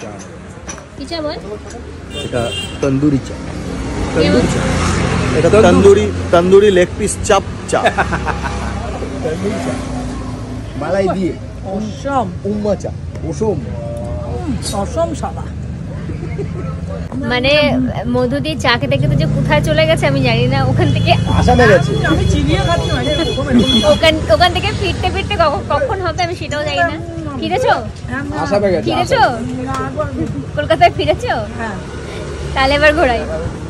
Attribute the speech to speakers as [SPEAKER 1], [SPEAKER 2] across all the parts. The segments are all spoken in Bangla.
[SPEAKER 1] চা
[SPEAKER 2] কি চা বল?
[SPEAKER 1] এটা তন্দুরি চা।
[SPEAKER 2] তন্দুরি চা।
[SPEAKER 1] এটা তন্দুরি লেগ পিস চাপ চা। তন্দুরি চা মালাই দিয়ে
[SPEAKER 3] অসম
[SPEAKER 1] উম্মা চা অসম
[SPEAKER 3] অসম সাদা।
[SPEAKER 2] মানে মধু দিয়ে চা খেতে খেতে যে কোথায় চলে গেছে আমি জানি না। ওখান থেকে
[SPEAKER 1] আসামে গেছে।
[SPEAKER 3] আমি চিনিয়ে খাচ্ছি মানে
[SPEAKER 2] ওখান থেকে ফিরতে ফিরতে কখন হবে আমি সেটাও জানি না। ফিরেছো?
[SPEAKER 1] আসামে গেছে।
[SPEAKER 2] ফিরেছো? কলকাতায় ফিরেছো?
[SPEAKER 3] হ্যাঁ।
[SPEAKER 2] তাহলে এবার ঘোরাই।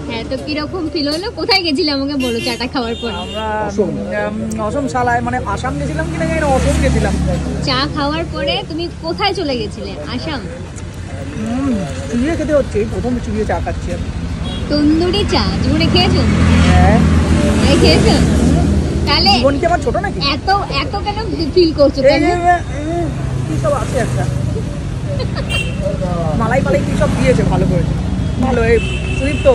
[SPEAKER 2] হ্যাঁ, তো কিরকম ফিল হলো? কোথায় গেছিলে আমাকে বলো চাটা খাওয়ার পর?
[SPEAKER 3] আমরা অসম শালায় মানে আসাম গেছিলাম কিনা জানি না, অসম গেছিলাম।
[SPEAKER 2] চা খাওয়ার পরে তুমি কোথায় চলে গেছিলে? আসাম?
[SPEAKER 3] চিনিয়ে খেতে হচ্ছে, এই প্রথম চিনিয়ে চা খাচ্ছি আমি।
[SPEAKER 2] তন্দুরি চা জীবনে খেয়েছো?
[SPEAKER 3] হ্যাঁ।
[SPEAKER 2] এই খেয়েছো? তাহলে
[SPEAKER 3] জীবন কি আমার ছোট নাকি?
[SPEAKER 2] এত কেন ফিল করছো?
[SPEAKER 3] কি সব আছে একটা মালাই কি সব দিয়েছে, ভালো করেছে, ভালো। এই সুদীপ তো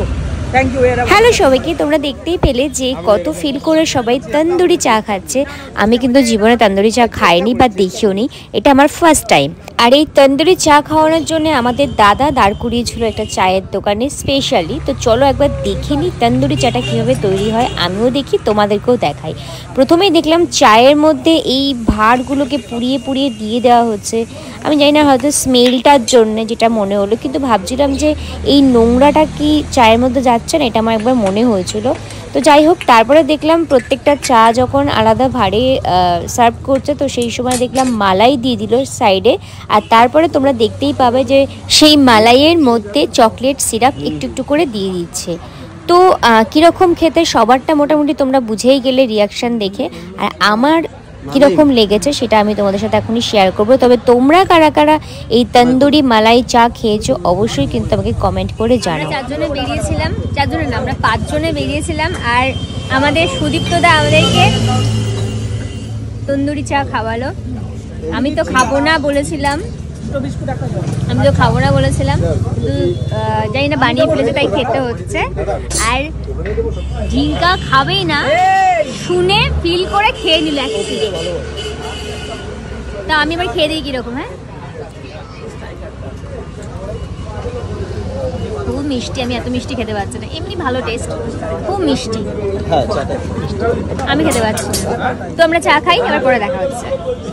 [SPEAKER 3] থ্যাংক ইউ।
[SPEAKER 4] হ্যালো সবাইকে, তোমরা দেখতেই পেলে যে কত ফিল করে সবাই তন্দুরি চা খাচ্ছে। আমি কিন্তু জীবনে তন্দুরি চা খাইনি বা দেখিও নি, এটা আমার ফার্স্ট টাইম। আর এই তন্দুরি চা খাওয়ানোর জন্য আমাদের দাদা দাঁড় করিয়েছিল একটা চায়ের দোকানে স্পেশালি। তো চলো একবার দেখে নিই তন্দুরি চাটা কীভাবে তৈরি হয়, আমিও দেখি তোমাদেরকেও দেখাই। প্রথমেই দেখলাম চায়ের মধ্যে এই ভাঁড়গুলোকে পুড়িয়ে পুড়িয়ে দিয়ে দেওয়া হচ্ছে। আমি জানি না, হয়তো স্মেলটার জন্য যেটা মনে হলো, কিন্তু ভাবছিলাম যে এই নোংরাটা কি চায়ের মধ্যে যাচ্ছে না, এটা আমার একবার মনে হয়েছিল। তো যাই হোক, তারপরে দেখলাম প্রত্যেকটা চা যখন আলাদা ভাঁড়ে সার্ভ করছে, তো সেই সময় দেখলাম মালাই দিয়ে দিল সাইডে। আর তারপরে তোমরা দেখতেই পাবে যে সেই মালাইয়ের মধ্যে চকলেট সিরাপ একটু একটু করে দিয়ে দিচ্ছে। তো কীরকম খেতে সবারটা মোটামুটি তোমরা বুঝেই গেলে রিয়াকশান দেখে। আর আমার কীরকম লেগেছে সেটা আমি তোমাদের সাথে এখনই শেয়ার করবো। তবে তোমরা কারা কারা এই তন্দুরি মালাই চা খেয়েছো অবশ্যই কিন্তু আমাকে কমেন্ট করে জানাও।
[SPEAKER 2] আমরা 4 জনে বেরিয়েছিলাম, 4 জনে না, আমরা 5 জনে বেরিয়েছিলাম। আর আমাদের সুদীপ্তদা আমাদেরকে তন্দুরি চা খাওয়ালো। আমি তো খাবো না বলেছিলাম, কিন্তু জানি না বানিয়ে ফেলেছে তাই খেতে হচ্ছে। আর ঝিঙ্কা খাবেই না শুনে ফিল করে খেয়ে নিল অ্যাকচুয়ালি। তা আমি এবার খেয়ে দিই কিরকম। হ্যাঁ, খুব মিষ্টি। আমি এত মিষ্টি খেতে পারছি না, এমনি ভালো টেস্ট, খুব মিষ্টি। আমি খেতে পারছি না। তো আমরা চা খাই, আবার পরে দেখা হচ্ছে।